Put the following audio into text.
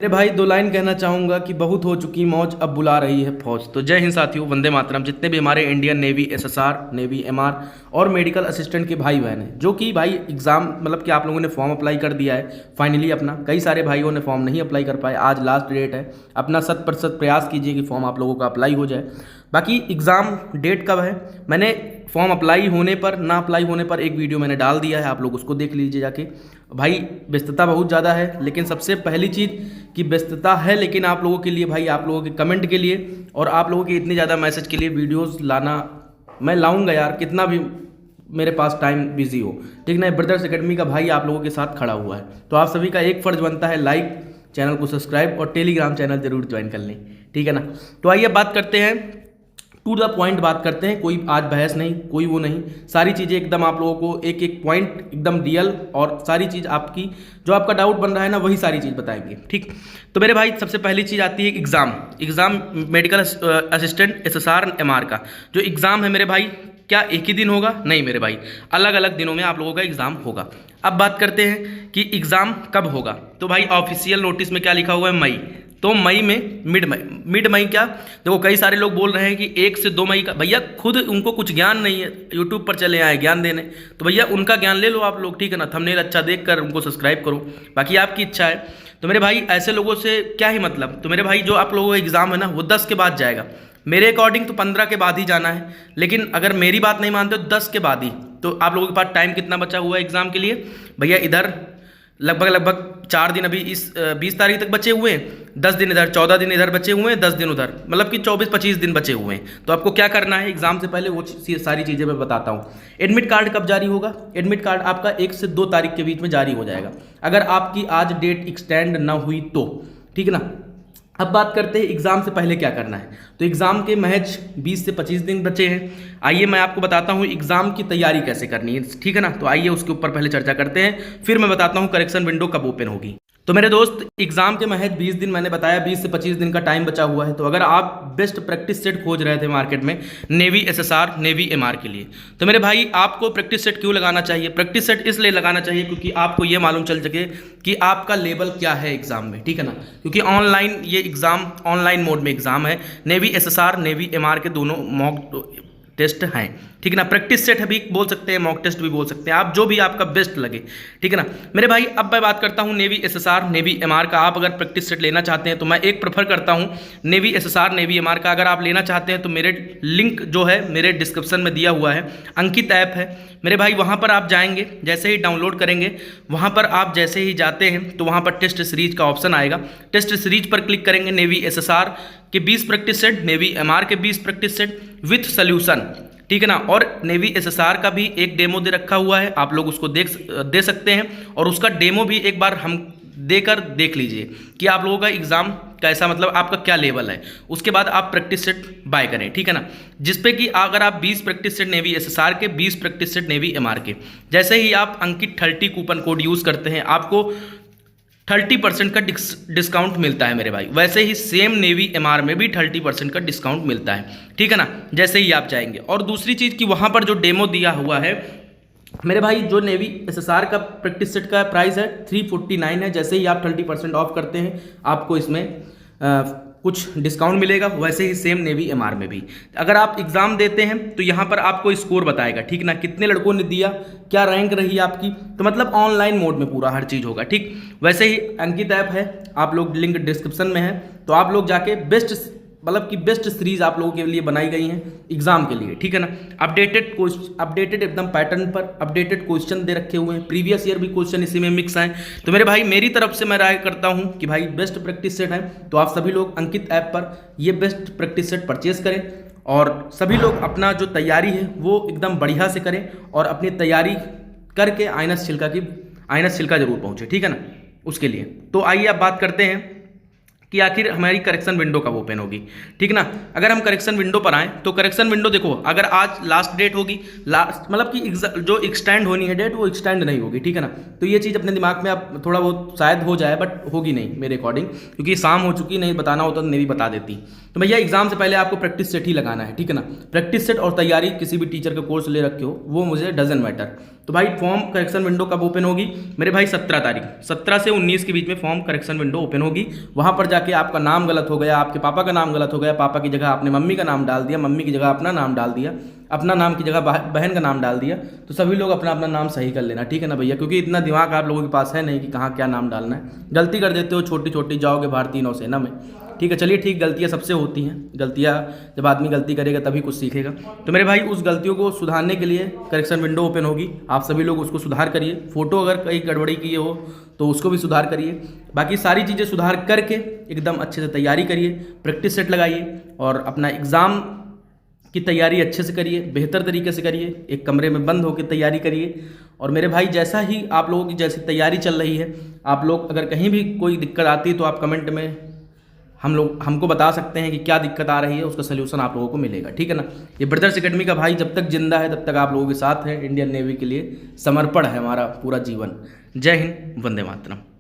अरे भाई, दो लाइन कहना चाहूँगा कि बहुत हो चुकी मौज, अब बुला रही है फौज। तो जय हिंद साथियों, वंदे मातरम। जितने भी हमारे Indian navy, SSR, navy, MR और मेडिकल असिस्टेंट के भाई बहन हैं, जो कि भाई एग्ज़ाम मतलब कि आप लोगों ने फॉर्म अप्लाई कर दिया है फाइनली अपना। कई सारे भाइयों ने फॉर्म नहीं अप्लाई कर पाए, आज लास्ट डेट है। अपना 100% प्रयास कीजिए कि फॉर्म आप लोगों का अप्लाई हो जाए। बाकी एग्ज़ाम डेट कब है, मैंने फॉर्म अप्लाई होने पर ना अप्लाई होने पर एक वीडियो मैंने डाल दिया है, आप लोग उसको देख लीजिए जाके। भाई व्यस्तता बहुत ज़्यादा है, लेकिन सबसे पहली चीज़ कि व्यस्तता है, लेकिन आप लोगों के लिए भाई, आप लोगों के कमेंट के लिए और आप लोगों के इतने ज़्यादा मैसेज के लिए वीडियोस लाना मैं लाऊंगा यार, कितना भी मेरे पास टाइम बिजी हो। ठीक ना, ब्रदर्स एकेडमी का भाई आप लोगों के साथ खड़ा हुआ है, तो आप सभी का एक फ़र्ज बनता है लाइक, चैनल को सब्सक्राइब और टेलीग्राम चैनल जरूर ज्वाइन कर लें। ठीक है ना। तो आइए बात करते हैं, टू द पॉइंट बात करते हैं। कोई आज बहस नहीं, कोई वो नहीं, सारी चीज़ें एकदम आप लोगों को एक एक पॉइंट एकदम रियल, और सारी चीज़ आपकी जो आपका डाउट बन रहा है ना, वही सारी चीज़ बताएंगे। ठीक, तो मेरे भाई सबसे पहली चीज़ आती है exam medical assistant SSR MR का जो एग्ज़ाम है मेरे भाई, क्या एक ही दिन होगा? नहीं मेरे भाई, अलग अलग दिनों में आप लोगों का एग्ज़ाम होगा। अब बात करते हैं कि एग्ज़ाम कब होगा। तो भाई ऑफिशियल नोटिस में क्या लिखा हुआ है? मई। तो मई में मिड मई क्या, देखो कई सारे लोग बोल रहे हैं कि 1 से 2 मई का। भैया खुद उनको कुछ ज्ञान नहीं है, यूट्यूब पर चले आए ज्ञान देने, तो भैया उनका ज्ञान ले लो आप लोग। ठीक है ना, थंबनेल अच्छा देख कर उनको सब्सक्राइब करो, बाकी आपकी इच्छा है। तो मेरे भाई ऐसे लोगों से क्या ही मतलब। तो मेरे भाई जो आप लोगों का एग्ज़ाम है ना, वो 10 के बाद जाएगा। मेरे अकॉर्डिंग तो 15 के बाद ही जाना है, लेकिन अगर मेरी बात नहीं मानते तो 10 के बाद ही। तो आप लोगों के पास टाइम कितना बचा हुआ है एग्ज़ाम के लिए? भैया इधर लगभग 4 दिन अभी इस 20 तारीख तक बचे हुए हैं, 10 दिन इधर, 14 दिन इधर बचे हुए हैं, 10 दिन उधर, मतलब कि 24-25 दिन बचे हुए हैं। तो आपको क्या करना है एग्जाम से पहले, वो सारी चीज़ें मैं बताता हूँ। एडमिट कार्ड कब जारी होगा? एडमिट कार्ड आपका 1 से 2 तारीख के बीच में जारी हो जाएगा, अगर आपकी आज डेट एक्सटेंड ना हुई तो। ठीक है ना। अब बात करते हैं एग्ज़ाम से पहले क्या करना है। तो एग्ज़ाम के महज 20 से 25 दिन बचे हैं। आइए मैं आपको बताता हूँ एग्ज़ाम की तैयारी कैसे करनी है। ठीक है ना, तो आइए उसके ऊपर पहले चर्चा करते हैं, फिर मैं बताता हूँ करेक्शन विंडो कब ओपन होगी। तो मेरे दोस्त एग्जाम के महज 20 दिन, मैंने बताया 20 से 25 दिन का टाइम बचा हुआ है। तो अगर आप बेस्ट प्रैक्टिस सेट खोज रहे थे मार्केट में नेवी एसएसआर, नेवी एमआर के लिए, तो मेरे भाई आपको प्रैक्टिस सेट क्यों लगाना चाहिए? प्रैक्टिस सेट इसलिए लगाना चाहिए क्योंकि आपको ये मालूम चल सके कि आपका लेवल क्या है एग्जाम में। ठीक है ना, क्योंकि ऑनलाइन ये एग्जाम, ऑनलाइन मोड में एग्जाम है। नेवी एसएसआर, नेवी एमआर के दोनों मॉक टेस्ट हैं। ठीक है ना, प्रैक्टिस सेट भी बोल सकते हैं, मॉक टेस्ट भी बोल सकते हैं, आप जो भी आपका बेस्ट लगे। ठीक है ना मेरे भाई। अब मैं बात करता हूँ नेवी एसएसआर, नेवी एमआर का। आप अगर प्रैक्टिस सेट लेना चाहते हैं तो मैं एक प्रेफर करता हूँ नेवी एसएसआर, नेवी एमआर का। अगर आप लेना चाहते हैं तो मेरे लिंक जो है मेरे डिस्क्रिप्शन में दिया हुआ है, अंकित ऐप है मेरे भाई, वहाँ पर आप जाएंगे, जैसे ही डाउनलोड करेंगे, वहाँ पर आप जैसे ही जाते हैं तो वहाँ पर टेस्ट सीरीज का ऑप्शन आएगा। टेस्ट सीरीज पर क्लिक करेंगे, नेवी एसएसआर के 20 प्रैक्टिस सेट, नेवी एमआर के 20 प्रैक्टिस सेट विथ सोल्यूशन। ठीक है ना, और नेवी एसएसआर का भी एक डेमो दे रखा हुआ है, आप लोग उसको दे सकते हैं, और उसका डेमो भी एक बार हम देख लीजिए कि आप लोगों का एग्जाम कैसा, मतलब आपका क्या लेवल है। उसके बाद आप प्रैक्टिस सेट बाय करें। ठीक है ना, जिसपे कि अगर आप 20 प्रैक्टिस सेट नेवी एसएसआर के, 20 प्रैक्टिस सेट नेवी एमआर के, जैसे ही आप अंकित 30 कूपन कोड यूज़ करते हैं, आपको 30% का डिस्काउंट मिलता है मेरे भाई। वैसे ही सेम नेवी एमआर में भी 30% का डिस्काउंट मिलता है। ठीक है ना, जैसे ही आप जाएंगे। और दूसरी चीज़ कि वहाँ पर जो डेमो दिया हुआ है मेरे भाई, जो नेवी एसएसआर का प्रैक्टिस सेट का प्राइस है 349 है। जैसे ही आप 30% ऑफ करते हैं, आपको इसमें कुछ डिस्काउंट मिलेगा। वैसे ही सेम नेवी एमआर में भी अगर आप एग्जाम देते हैं तो यहाँ पर आपको स्कोर बताएगा। ठीक ना, कितने लड़कों ने दिया, क्या रैंक रही आपकी, तो मतलब ऑनलाइन मोड में पूरा हर चीज़ होगा। ठीक, वैसे ही अंकित ऐप है, आप लोग लिंक डिस्क्रिप्शन में है, तो आप लोग जाके बेस्ट, मतलब कि बेस्ट सीरीज आप लोगों के लिए बनाई गई हैं एग्जाम के लिए। ठीक है ना, अपडेटेड एकदम पैटर्न पर अपडेटेड क्वेश्चन दे रखे हुए हैं, प्रीवियस ईयर भी क्वेश्चन इसी में मिक्स हैं। तो मेरे भाई मेरी तरफ से मैं राय करता हूं कि भाई बेस्ट प्रैक्टिस सेट है, तो आप सभी लोग अंकित ऐप पर ये बेस्ट प्रैक्टिस सेट परचेज करें, और सभी लोग अपना जो तैयारी है वो एकदम बढ़िया से करें, और अपनी तैयारी करके आइनस छिलका जरूर पहुँचे। ठीक है ना, उसके लिए। तो आइए अब बात करते हैं कि आखिर हमारी करेक्शन विंडो कब ओपन होगी। ठीक ना, अगर हम करेक्शन विंडो पर आएँ तो करेक्शन विंडो देखो, अगर आज लास्ट डेट होगी, लास्ट मतलब कि जो एक्सटेंड होनी है डेट, वो एक्सटेंड नहीं होगी। ठीक है ना, तो ये चीज़ अपने दिमाग में आप थोड़ा बहुत शायद हो जाए, बट होगी नहीं मेरे अकॉर्डिंग, क्योंकि शाम हो चुकी, नहीं बताना होता तो मेरी बता देती। तो भैया एग्जाम से पहले आपको प्रैक्टिस सेट ही लगाना है। ठीक है ना, प्रैक्टिस सेट और तैयारी, किसी भी टीचर का कोर्स ले रखे हो वो मुझे डजन मैटर, तो भाई फॉर्म करेक्शन विंडो कब ओपन होगी मेरे भाई? 17 तारीख, 17 से 19 के बीच में फॉर्म करेक्शन विंडो ओपन होगी। वहाँ पर जाके आपका नाम गलत हो गया, आपके पापा का नाम गलत हो गया, पापा की जगह आपने मम्मी का नाम डाल दिया, मम्मी की जगह अपना नाम डाल दिया, अपना नाम की जगह बहन का नाम डाल दिया, तो सभी लोग अपना अपना नाम सही कर लेना, ठीक है ना भैया? क्योंकि इतना दिमाग आप लोगों के पास है नहीं कि कहाँ क्या नाम डालना है। गलती कर देते हो छोटी छोटी, जाओगे भारतीय नौसेना में, ठीक है? चलिए ठीक, गलतियाँ सबसे होती हैं, गलतियाँ जब आदमी गलती करेगा तभी कुछ सीखेगा। तो मेरे भाई उस गलतियों को सुधारने के लिए करेक्शन विंडो ओपन होगी, आप सभी लोग उसको सुधार करिए। फोटो अगर कहीं गड़बड़ी की हो तो उसको भी सुधार करिए। बाकी सारी चीज़ें सुधार करके एकदम अच्छे से तैयारी करिए, प्रैक्टिस सेट लगाइए और अपना एग्ज़ाम की तैयारी अच्छे से करिए, बेहतर तरीके से करिए, एक कमरे में बंद होकर तैयारी करिए। और मेरे भाई जैसा ही आप लोगों की जैसी तैयारी चल रही है, आप लोग अगर कहीं भी कोई दिक्कत आती है तो आप कमेंट में हमको बता सकते हैं कि क्या दिक्कत आ रही है, उसका सलूशन आप लोगों को मिलेगा, ठीक है ना? ये ब्रदर्स एकेडमी का भाई जब तक जिंदा है तब तक आप लोगों के साथ है। इंडियन नेवी के लिए समर्पण है हमारा पूरा जीवन। जय हिंद, वंदे मातरम।